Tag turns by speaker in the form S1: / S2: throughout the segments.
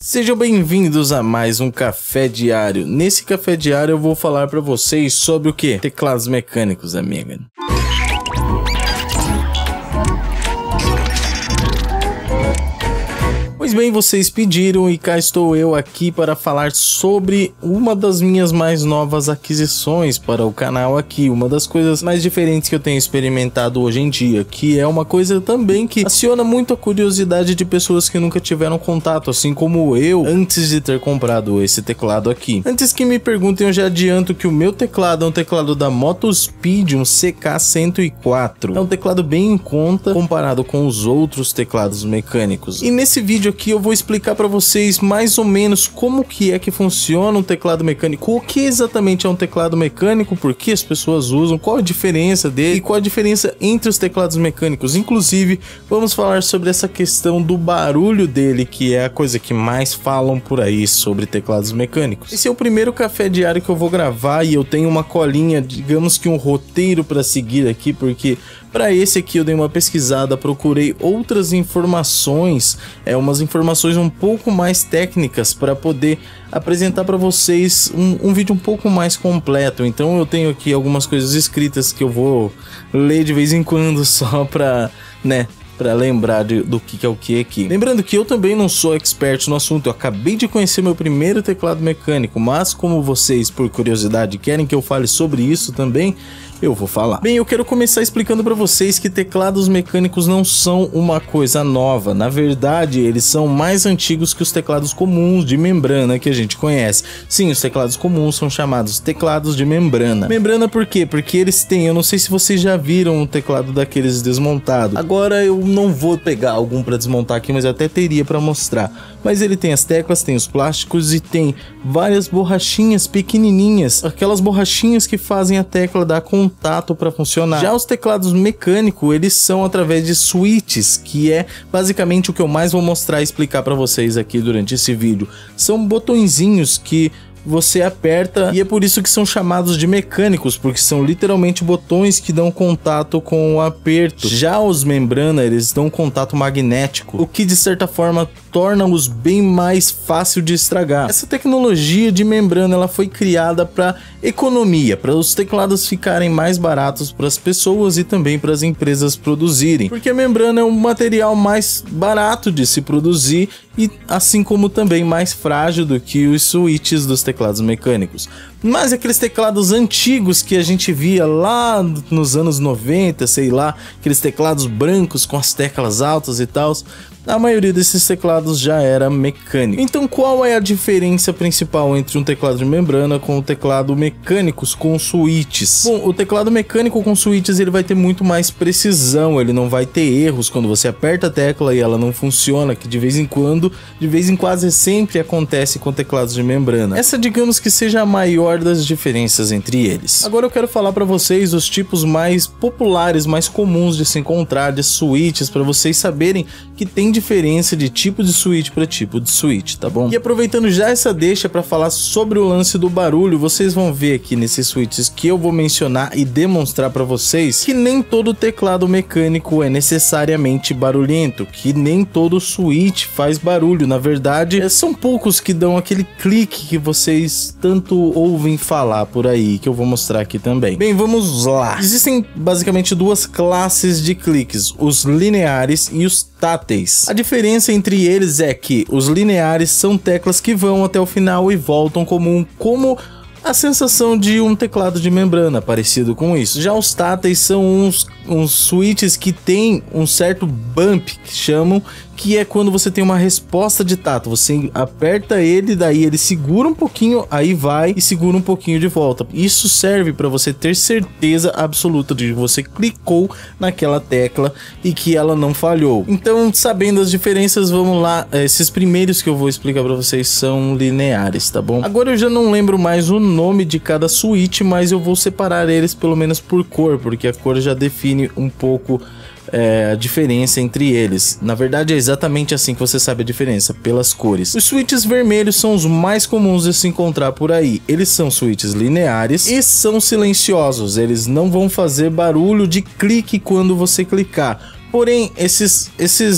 S1: Sejam bem-vindos a mais um Café Diário. Nesse Café Diário eu vou falar para vocês sobre o que? Teclados mecânicos, amiga. Pois bem, vocês pediram e cá estou eu aqui para falar sobre uma das minhas mais novas aquisições para o canal aqui, uma das coisas mais diferentes que eu tenho experimentado hoje em dia, que é uma coisa também que aciona muito a curiosidade de pessoas que nunca tiveram contato, assim como eu, antes de ter comprado esse teclado aqui. Antes que me perguntem, eu já adianto que o meu teclado é um teclado da Motospeed, um CK104. É um teclado bem em conta comparado com os outros teclados mecânicos. E nesse vídeo aqui eu vou explicar para vocês mais ou menos como que é que funciona um teclado mecânico, o que exatamente é um teclado mecânico, por que as pessoas usam, qual a diferença dele e qual a diferença entre os teclados mecânicos. Inclusive, vamos falar sobre essa questão do barulho dele, que é a coisa que mais falam por aí sobre teclados mecânicos. Esse é o primeiro café diário que eu vou gravar e eu tenho uma colinha, digamos que um roteiro para seguir aqui, porque para esse aqui eu dei uma pesquisada, procurei outras informações, umas informações um pouco mais técnicas para poder apresentar para vocês um vídeo um pouco mais completo. Então eu tenho aqui algumas coisas escritas que eu vou ler de vez em quando só para, para lembrar do que é o que aqui. Lembrando que eu também não sou expert no assunto, eu acabei de conhecer meu primeiro teclado mecânico, mas como vocês, por curiosidade, querem que eu fale sobre isso também, eu vou falar. Bem, eu quero começar explicando para vocês que teclados mecânicos não são uma coisa nova. Na verdade, eles são mais antigos que os teclados comuns de membrana que a gente conhece. Sim, os teclados comuns são chamados teclados de membrana. Membrana por quê? Porque eles têm, eu não sei se vocês já viram um teclado daqueles desmontado. Agora eu não vou pegar algum para desmontar aqui, mas eu até teria para mostrar. Mas ele tem as teclas, tem os plásticos e tem várias borrachinhas pequenininhas, aquelas borrachinhas que fazem a tecla dar contato para funcionar. Já os teclados mecânicos, eles são através de switches, que é basicamente o que eu mais vou mostrar e explicar para vocês aqui durante esse vídeo. São botõezinhos que você aperta e é por isso que são chamados de mecânicos, porque são literalmente botões que dão contato com o aperto. Já os membrana, eles dão contato magnético, o que de certa forma torna-os bem mais fácil de estragar. Essa tecnologia de membrana, ela foi criada para economia, para os teclados ficarem mais baratos para as pessoas e também para as empresas produzirem, porque a membrana é um material mais barato de se produzir e assim como também mais frágil do que os switches dos teclados mecânicos. Mas aqueles teclados antigos que a gente via lá nos anos 90, sei lá, aqueles teclados brancos com as teclas altas e tal, a maioria desses teclados já era mecânico. Então qual é a diferença principal entre um teclado de membrana com o teclado mecânicos com switches? Bom, o teclado mecânico com switches ele vai ter muito mais precisão, ele não vai ter erros quando você aperta a tecla e ela não funciona, que de vez em quando, de vez em quase sempre acontece com teclados de membrana. Essa digamos que seja a maior das diferenças entre eles. Agora eu quero falar para vocês os tipos mais populares, mais comuns de se encontrar de switches, para vocês saberem que tem diferença de tipo de switch para tipo de switch, tá bom? E aproveitando já essa deixa para falar sobre o lance do barulho, vocês vão ver aqui nesses switches que eu vou mencionar e demonstrar para vocês que nem todo teclado mecânico é necessariamente barulhento, que nem todo switch faz barulho. Na verdade, são poucos que dão aquele clique que vocês tanto ouvem falar por aí, que eu vou mostrar aqui também. Bem, vamos lá. Existem basicamente duas classes de cliques, os lineares e os táteis. A diferença entre eles é que os lineares são teclas que vão até o final e voltam como a sensação de um teclado de membrana, parecido com isso. Já os táteis são uns switches que tem um certo bump, que chamam, que é quando você tem uma resposta de tato. Você aperta ele, daí ele segura um pouquinho, aí vai e segura um pouquinho de volta. Isso serve para você ter certeza absoluta de que você clicou naquela tecla e que ela não falhou. Então, sabendo as diferenças, vamos lá. Esses primeiros que eu vou explicar para vocês são lineares, tá bom? Agora eu já não lembro mais o nome de cada switch, mas eu vou separar eles pelo menos por cor, porque a cor já define um pouco a diferença entre eles. Na verdade é exatamente assim que você sabe a diferença, pelas cores. Os switches vermelhos são os mais comuns de se encontrar por aí. Eles são switches lineares e são silenciosos, eles não vão fazer barulho de clique quando você clicar. Porém, esses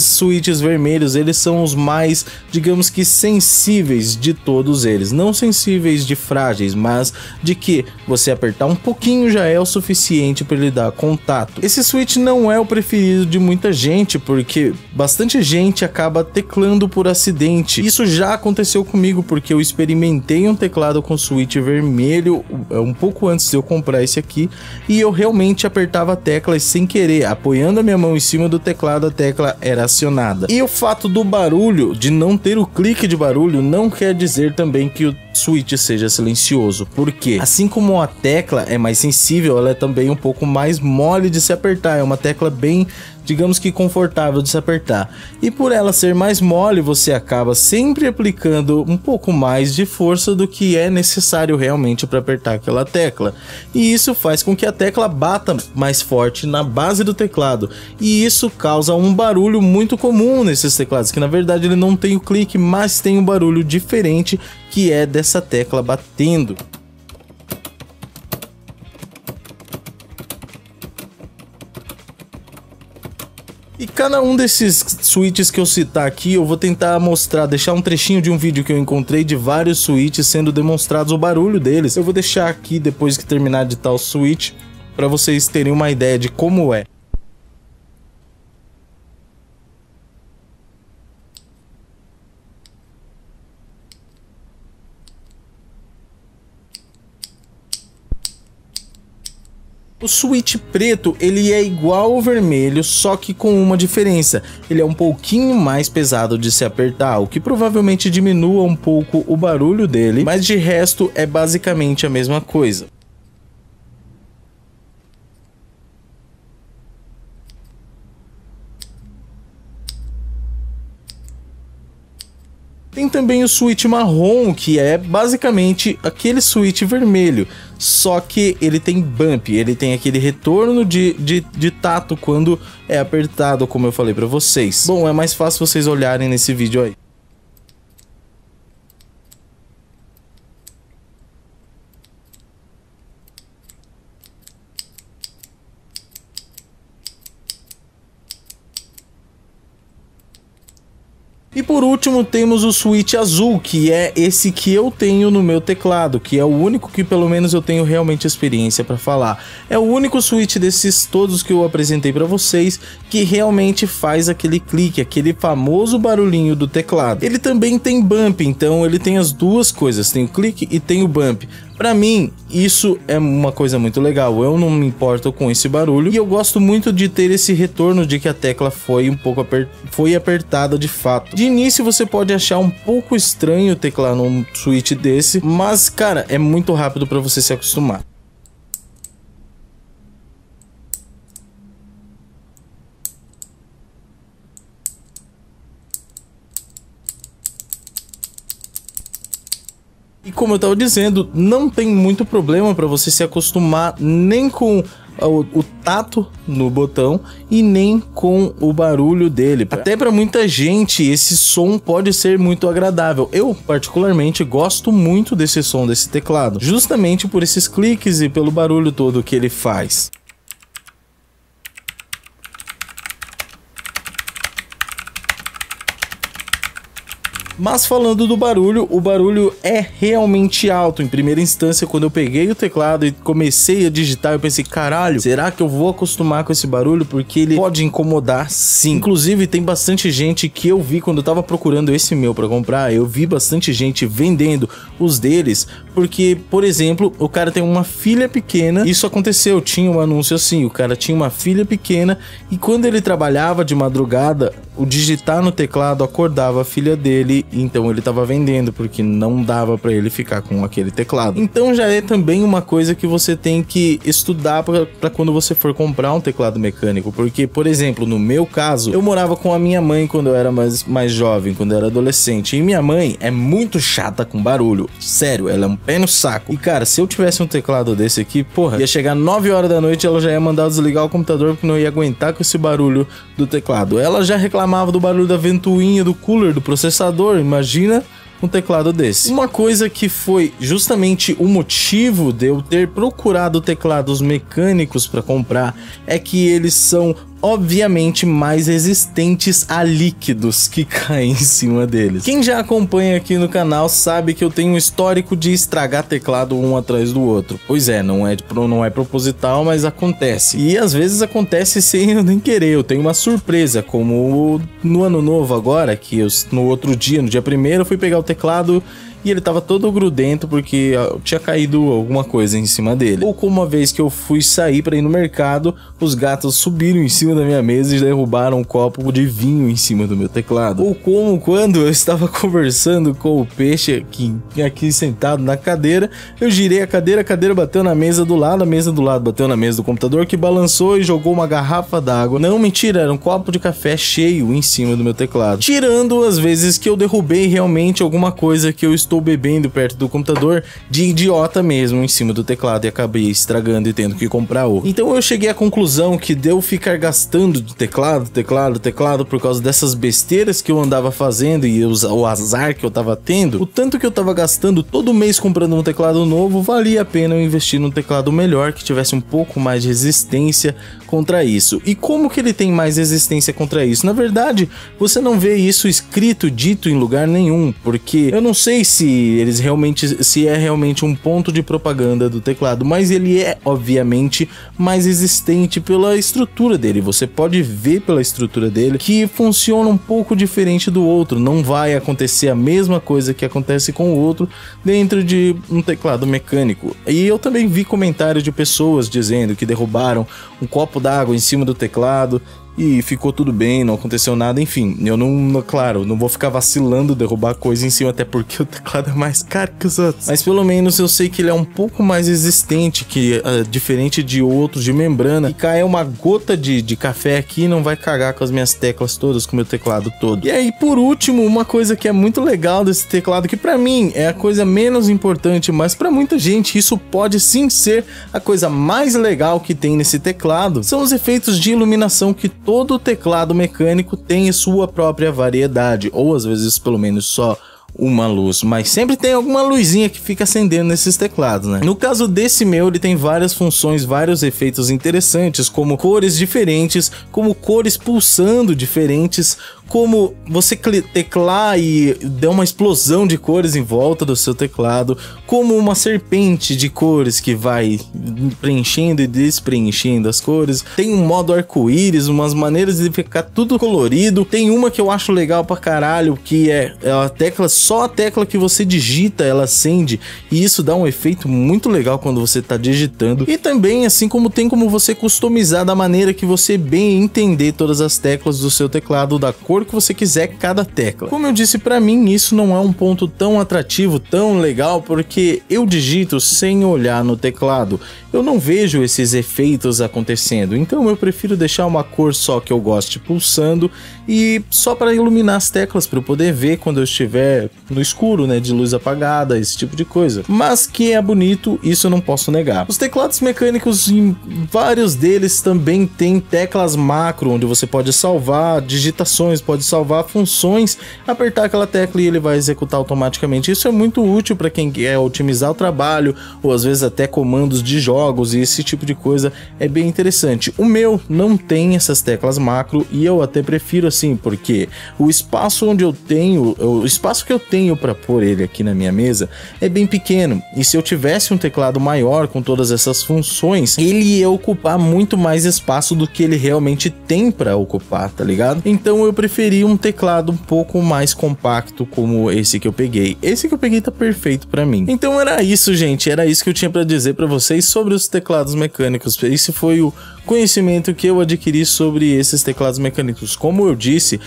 S1: switches vermelhos, eles são os mais, digamos que sensíveis de todos eles. Não sensíveis de frágeis, mas de que você apertar um pouquinho já é o suficiente para ele dar contato. Esse switch não é o preferido de muita gente, porque bastante gente acaba teclando por acidente. Isso já aconteceu comigo, porque eu experimentei um teclado com switch vermelho um pouco antes de eu comprar esse aqui, e eu realmente apertava a tecla e sem querer, apoiando a minha mão em cima do teclado, a tecla era acionada. E o fato do barulho, de não ter o clique de barulho, não quer dizer também que o switch seja silencioso, porque assim como a tecla é mais sensível, ela é também um pouco mais mole de se apertar, é uma tecla bem, digamos que confortável de se apertar, e por ela ser mais mole, você acaba sempre aplicando um pouco mais de força do que é necessário realmente para apertar aquela tecla, e isso faz com que a tecla bata mais forte na base do teclado, e isso causa um barulho muito comum nesses teclados, que na verdade ele não tem o clique, mas tem um barulho diferente, que é dessa tecla batendo. E cada um desses switches que eu citar aqui, eu vou tentar mostrar, deixar um trechinho de um vídeo que eu encontrei de vários switches sendo demonstrados o barulho deles. Eu vou deixar aqui depois que terminar de tal switch, para vocês terem uma ideia de como é. O switch preto, ele é igual ao vermelho, só que com uma diferença. Ele é um pouquinho mais pesado de se apertar, o que provavelmente diminua um pouco o barulho dele, mas de resto é basicamente a mesma coisa. Tem também o switch marrom, que é basicamente aquele switch vermelho, só que ele tem bump, ele tem aquele retorno de tato quando é apertado, como eu falei pra vocês. Bom, é mais fácil vocês olharem nesse vídeo aí. E por último temos o switch azul, que é esse que eu tenho no meu teclado, que é o único que pelo menos eu tenho realmente experiência para falar. É o único switch desses todos que eu apresentei para vocês que realmente faz aquele clique, aquele famoso barulhinho do teclado. Ele também tem bump, então ele tem as duas coisas, tem o clique e tem o bump. Pra mim, isso é uma coisa muito legal, eu não me importo com esse barulho e eu gosto muito de ter esse retorno de que a tecla foi um pouco apertada de fato. De início você pode achar um pouco estranho teclar num switch desse, mas cara, é muito rápido para você se acostumar. E como eu estava dizendo, não tem muito problema para você se acostumar nem com o tato no botão e nem com o barulho dele. Até para muita gente esse som pode ser muito agradável. Eu particularmente gosto muito desse som desse teclado, justamente por esses cliques e pelo barulho todo que ele faz. Mas falando do barulho, o barulho é realmente alto. Em primeira instância, quando eu peguei o teclado e comecei a digitar, eu pensei, caralho, será que eu vou acostumar com esse barulho? Porque ele pode incomodar sim. Inclusive, tem bastante gente que eu vi quando eu tava procurando esse meu pra comprar, eu vi bastante gente vendendo os deles, porque, por exemplo, o cara tem uma filha pequena. Isso aconteceu, tinha um anúncio assim, o cara tinha uma filha pequena e quando ele trabalhava de madrugada, o digitar no teclado acordava a filha dele, então ele tava vendendo, porque não dava pra ele ficar com aquele teclado. Então já é também uma coisa que você tem que estudar pra quando você for comprar um teclado mecânico, porque, por exemplo, no meu caso, eu morava com a minha mãe quando eu era mais jovem, quando eu era adolescente, e minha mãe é muito chata com barulho, sério, ela é um pé no saco. E cara, se eu tivesse um teclado desse aqui, porra, ia chegar 9 horas da noite, ela já ia mandar desligar o computador porque não ia aguentar com esse barulho do teclado. Ela já reclamava do barulho da ventoinha do cooler, do processador, imagina um teclado desse. Uma coisa que foi justamente o motivo de eu ter procurado teclados mecânicos para comprar é que eles são obviamente mais resistentes a líquidos que caem em cima deles. Quem já acompanha aqui no canal sabe que eu tenho um histórico de estragar teclado um atrás do outro. Pois é, não é proposital, mas acontece. E às vezes acontece sem eu nem querer. Eu tenho uma surpresa, como no ano novo agora, que no outro dia, no dia 1º, eu fui pegar o teclado e ele tava todo grudento porque tinha caído alguma coisa em cima dele. Ou como uma vez que eu fui sair para ir no mercado, os gatos subiram em cima da minha mesa e derrubaram um copo de vinho em cima do meu teclado. Ou como quando eu estava conversando com o peixe aqui sentado na cadeira, eu girei a cadeira bateu na mesa do lado, a mesa do lado bateu na mesa do computador, que balançou e jogou uma garrafa d'água. Não, mentira, era um copo de café cheio em cima do meu teclado. Tirando as vezes que eu derrubei realmente alguma coisa que eu estou bebendo perto do computador de idiota mesmo em cima do teclado e acabei estragando e tendo que comprar outro. Então eu cheguei à conclusão que de eu ficar gastando de teclado por causa dessas besteiras que eu andava fazendo e o azar que eu tava tendo, o tanto que eu tava gastando todo mês comprando um teclado novo, valia a pena eu investir num teclado melhor que tivesse um pouco mais de resistência contra isso. E como que ele tem mais resistência contra isso? Na verdade, você não vê isso escrito, dito em lugar nenhum, porque eu não sei se é realmente um ponto de propaganda do teclado, mas ele é obviamente mais resistente pela estrutura dele. Você pode ver pela estrutura dele que funciona um pouco diferente do outro. Não vai acontecer a mesma coisa que acontece com o outro dentro de um teclado mecânico. E eu também vi comentários de pessoas dizendo que derrubaram um copo d'água em cima do teclado e ficou tudo bem, não aconteceu nada, enfim. Eu claro, não vou ficar vacilando derrubar coisa em cima, até porque o teclado é mais caro que os outros. Mas pelo menos eu sei que ele é um pouco mais resistente, que diferente de outros de membrana, e cai uma gota de café aqui não vai cagar com as minhas teclas todas, com o meu teclado todo. E aí, por último, uma coisa que é muito legal desse teclado, que pra mim é a coisa menos importante, mas pra muita gente isso pode sim ser a coisa mais legal que tem nesse teclado, são os efeitos de iluminação que todo teclado mecânico tem sua própria variedade, ou às vezes pelo menos só uma luz, mas sempre tem alguma luzinha que fica acendendo nesses teclados, né? No caso desse meu, ele tem várias funções, vários efeitos interessantes, como cores diferentes, como cores pulsando diferentes, como você teclar e dá uma explosão de cores em volta do seu teclado, como uma serpente de cores que vai preenchendo e despreenchendo as cores. Tem um modo arco-íris, umas maneiras de ficar tudo colorido. Tem uma que eu acho legal pra caralho, que é a tecla, só a tecla que você digita ela acende, e isso dá um efeito muito legal quando você tá digitando. E também, assim como tem como você customizar da maneira que você bem entender todas as teclas do seu teclado, da cor que você quiser cada tecla. Como eu disse, pra mim isso não é um ponto tão atrativo, tão legal, porque eu digito sem olhar no teclado. Eu não vejo esses efeitos acontecendo, então eu prefiro deixar uma cor só que eu goste pulsando e só para iluminar as teclas, para eu poder ver quando eu estiver no escuro, né, de luz apagada, esse tipo de coisa. Mas que é bonito, isso eu não posso negar. Os teclados mecânicos, em vários deles também tem teclas macro, onde você pode salvar digitações, pode salvar funções, apertar aquela tecla e ele vai executar automaticamente. Isso é muito útil para quem quer otimizar o trabalho, ou às vezes até comandos de jogos, e esse tipo de coisa é bem interessante. O meu não tem essas teclas macro e eu até prefiro assim, porque o espaço onde eu tenho, o espaço que eu tenho para pôr ele aqui na minha mesa é bem pequeno, e se eu tivesse um teclado maior com todas essas funções, ele ia ocupar muito mais espaço do que ele realmente tem para ocupar, tá ligado? Então eu preferi um teclado um pouco mais compacto, como esse que eu peguei. Esse que eu peguei tá perfeito para mim. Então era isso, gente, era isso que eu tinha para dizer para vocês sobre os teclados mecânicos. Esse foi o conhecimento que eu adquiri sobre esses teclados mecânicos. Como eu disse,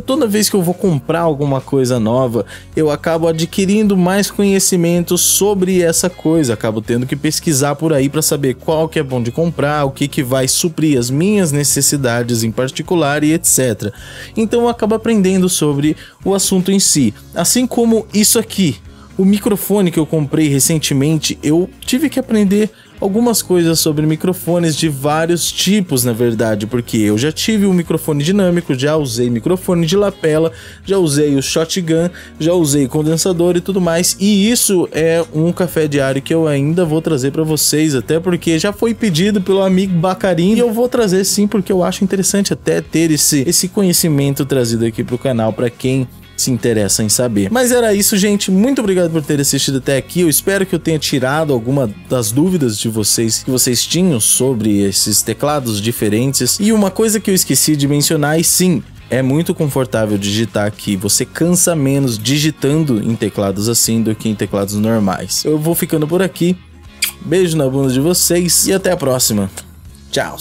S1: toda vez que eu vou comprar alguma coisa nova, eu acabo adquirindo mais conhecimento sobre essa coisa, acabo tendo que pesquisar por aí para saber qual que é bom de comprar, o que vai suprir as minhas necessidades em particular e etc. Então eu acabo aprendendo sobre o assunto em si. Assim como isso aqui, o microfone que eu comprei recentemente, eu tive que aprender algumas coisas sobre microfones de vários tipos, na verdade, porque eu já tive um microfone dinâmico, já usei microfone de lapela, já usei o shotgun, já usei condensador e tudo mais, e isso é um café diário que eu ainda vou trazer para vocês, até porque já foi pedido pelo amigo Bacarim, e eu vou trazer sim, porque eu acho interessante até ter esse conhecimento trazido aqui pro canal para quem se interessa em saber. Mas era isso, gente. Muito obrigado por ter assistido até aqui. Eu espero que eu tenha tirado alguma das dúvidas de vocês que vocês tinham sobre esses teclados diferentes. E uma coisa que eu esqueci de mencionar, e sim, é muito confortável digitar aqui. Você cansa menos digitando em teclados assim do que em teclados normais. Eu vou ficando por aqui. Beijo na bunda de vocês e até a próxima. Tchau.